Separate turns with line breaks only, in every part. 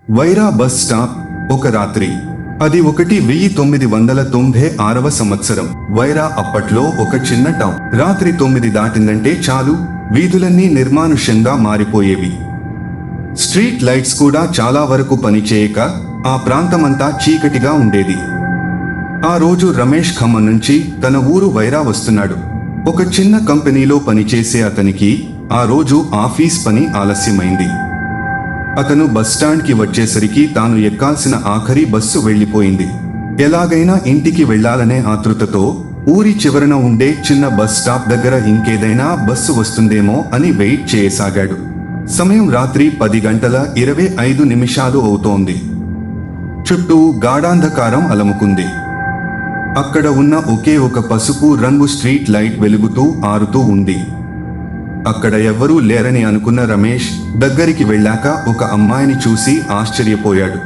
Wyra bus stop. ఒక రాత్రి. అది 1996వ సంవత్సరం. వైరా అప్పట్లో ఒక చిన్న టౌన్. రాత్రి 9 దాటిందంటే చాలు, వీధులన్నీ నిర్మానుష్యంగా మారిపోయేవి. స్ట్రీట్ లైట్స్ కూడా చాలా వరకు పనిచేయక ఆ ప్రాంతమంతా చీకటిగా ఉండేది. ఆ రోజు రమేష్ ఖమ్మం నుంచి తన ఊరు వైరా వస్తున్నాడు. ఒక చిన్న కంపెనీలో పనిచేసే అతనికి ఆ రోజు ఆఫీస్ పని ఆలస్యమైంది. అతను బస్టాండ్కి వచ్చేసరికి తాను ఎక్కాల్సిన ఆఖరి బస్సు వెళ్లిపోయింది. ఎలాగైనా ఇంటికి వెళ్లాలనే ఆతృతతో ఊరి చివరన ఉండే చిన్న బస్ స్టాప్ దగ్గర ఇంకేదైనా బస్సు వస్తుందేమో అని వెయిట్ చేయసాగాడు. సమయం రాత్రి 10:25 అవుతోంది. చుట్టూ గాఢాంధకారం అలముకుంది. అక్కడ ఉన్న ఒకే ఒక పసుపు రంగు స్ట్రీట్ లైట్ వెలుగుతూ ఆరుతూ ఉంది. అక్కడ ఎవ్వరూ లేరని అనుకున్న రమేష్ దగ్గరికి వెళ్ళాక ఒక అమ్మాయిని చూసి ఆశ్చర్యపోయాడు.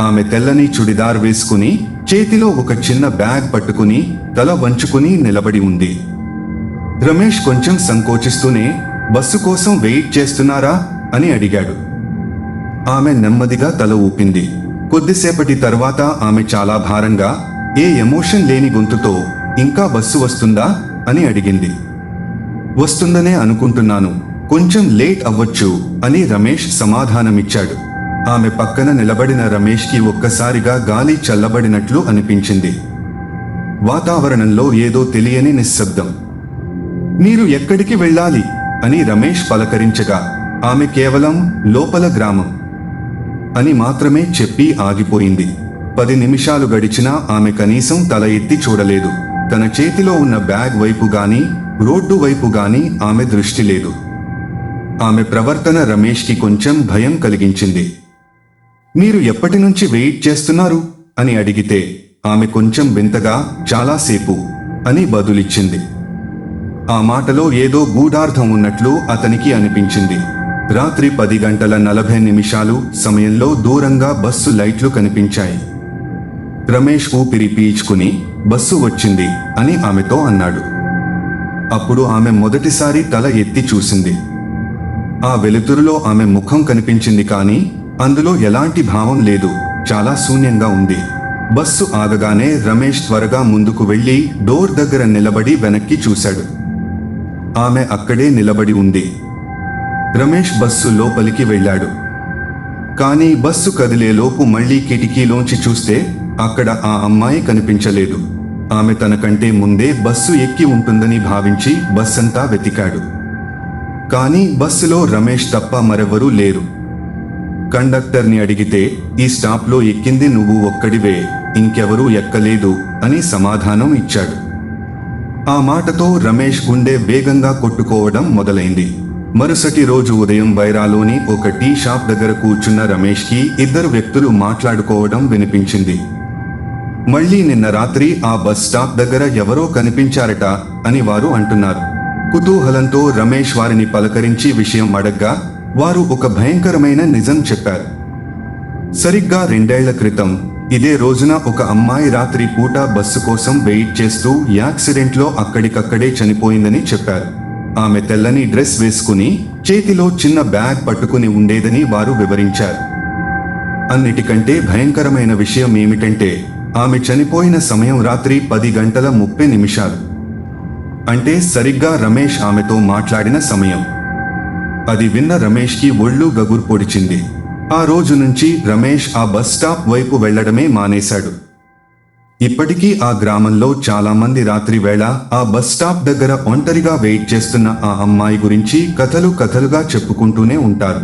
ఆమె తెల్లని చుడిదార్ వేసుకుని చేతిలో ఒక చిన్న బ్యాగ్ పట్టుకుని తల వంచుకుని నిలబడి ఉంది. రమేష్ కొంచెం సంకోచిస్తూనే, బస్సు కోసం వెయిట్ చేస్తున్నారా అని అడిగాడు. ఆమె నెమ్మదిగా తల ఊపింది. కొద్దిసేపటి తర్వాత ఆమె చాలా భారంగా, ఏ ఎమోషన్ లేని గొంతుతో, ఇంకా బస్సు వస్తుందా అని అడిగింది. వస్తుందనే అనుకుంటున్నాను, కొంచెం లేట్ అవ్వచ్చు అని రమేష్ సమాధానమిచ్చాడు. ఆమె పక్కన నిలబడిన రమేష్కి ఒక్కసారిగా గాలి చల్లబడినట్లు అనిపించింది. వాతావరణంలో ఏదో తెలియని నిశ్శబ్దం. మీరు ఎక్కడికి వెళ్ళాలి అని రమేష్ పలకరించగా ఆమె కేవలం లోపల గ్రామం అని మాత్రమే చెప్పి ఆగిపోయింది. 10 నిమిషాలు గడిచినా ఆమె కనీసం తల ఎత్తి చూడలేదు. తన చేతిలో ఉన్న బ్యాగ్ వైపు గాని రోడ్డు వైపు గాని ఆమె దృష్టి లేదు. ఆమె ప్రవర్తన రమేష్కి కొంచెం భయం కలిగించింది. మీరు ఎప్పటి నుంచి వెయిట్ చేస్తున్నారు అని అడిగితే ఆమె కొంచెం వింతగా, చాలాసేపు అని బదులిచ్చింది. ఆ మాటలో ఏదో గూఢార్థం ఉన్నట్లు అతనికి అనిపించింది. రాత్రి 10:40 సమయంలో దూరంగా బస్సు లైట్లు కనిపించాయి. రమేష్ ఊపిరి పీల్చుకుని, బస్సు వచ్చింది అని ఆమెతో అన్నాడు. అప్పుడు ఆమె మొదటిసారి తల ఎత్తి చూసింది. ఆ వెలుతురులో ఆమె ముఖం కనిపించింది, కానీ అందులో ఎలాంటి భావం లేదు. చాలా శూన్యంగా ఉంది. బస్సు ఆగగానే రమేష్ త్వరగా ముందుకు వెళ్లి డోర్ దగ్గర నిలబడి వెనక్కి చూశాడు. ఆమె అక్కడే నిలబడి ఉంది. రమేష్ బస్సు లోపలికి వెళ్ళాడు. కానీ బస్సు కదిలేలోపు మళ్లీ కిటికీలోంచి చూస్తే అక్కడ ఆ అమ్మాయి కనిపించలేదు. ఆమె తనకంటే ముందే బస్సు ఎక్కి ఉంటుందని భావించి బస్సంతా వెతికాడు. కానీ బస్సులో రమేష్ తప్ప మరెవరూ లేరు. కండక్టర్ని అడిగితే, ఈ స్టాప్లో ఎక్కింది నువ్వు ఒక్కడివే, ఇంకెవరూ ఎక్కలేదు అని సమాధానం ఇచ్చాడు. ఆ మాటతో రమేష్ గుండె వేగంగా కొట్టుకోవడం మొదలైంది. మరుసటి రోజు ఉదయం వైరాలోని ఒక టీ షాప్ దగ్గర కూర్చున్న రమేష్కి 2 వ్యక్తులు మాట్లాడుకోవడం వినిపించింది. మళ్లీ నిన్న రాత్రి ఆ బస్ స్టాప్ దగ్గర ఎవరో కనిపించారట అని వారు అంటున్నారు. కుతూహలంతో రమేష్ వారిని పలకరించి విషయం అడగ్గా వారు ఒక భయంకరమైన నిజం చెప్పారు. సరిగ్గా 2 ఏళ్ల క్రితం ఇదే రోజున ఒక అమ్మాయి రాత్రి పూట బస్సు కోసం వెయిట్ చేస్తూ యాక్సిడెంట్లో అక్కడికక్కడే చనిపోయిందని చెప్పారు. ఆమె తెల్లని డ్రెస్ వేసుకుని చేతిలో చిన్న బ్యాగ్ పట్టుకుని ఉండేదని వారు వివరించారు. అన్నిటికంటే భయంకరమైన విషయం ఏమిటంటే, ఆమె చనిపోయిన సమయం రాత్రి 10:30 అంటే సరిగ్గా రమేష్ ఆమెతో మాట్లాడిన సమయం. అది విన్న రమేష్కి ఒళ్ళు గగురు పొడిచింది. ఆ రోజు నుంచి రమేష్ ఆ బస్ స్టాప్ వైపు వెళ్లడమే మానేశాడు. ఇప్పటికీ ఆ గ్రామంలో చాలా మంది రాత్రి వేళ ఆ బస్ స్టాప్ దగ్గర ఒంటరిగా వెయిట్ చేస్తున్న ఆ అమ్మాయి గురించి కథలుగా చెప్పుకుంటూనే ఉంటారు.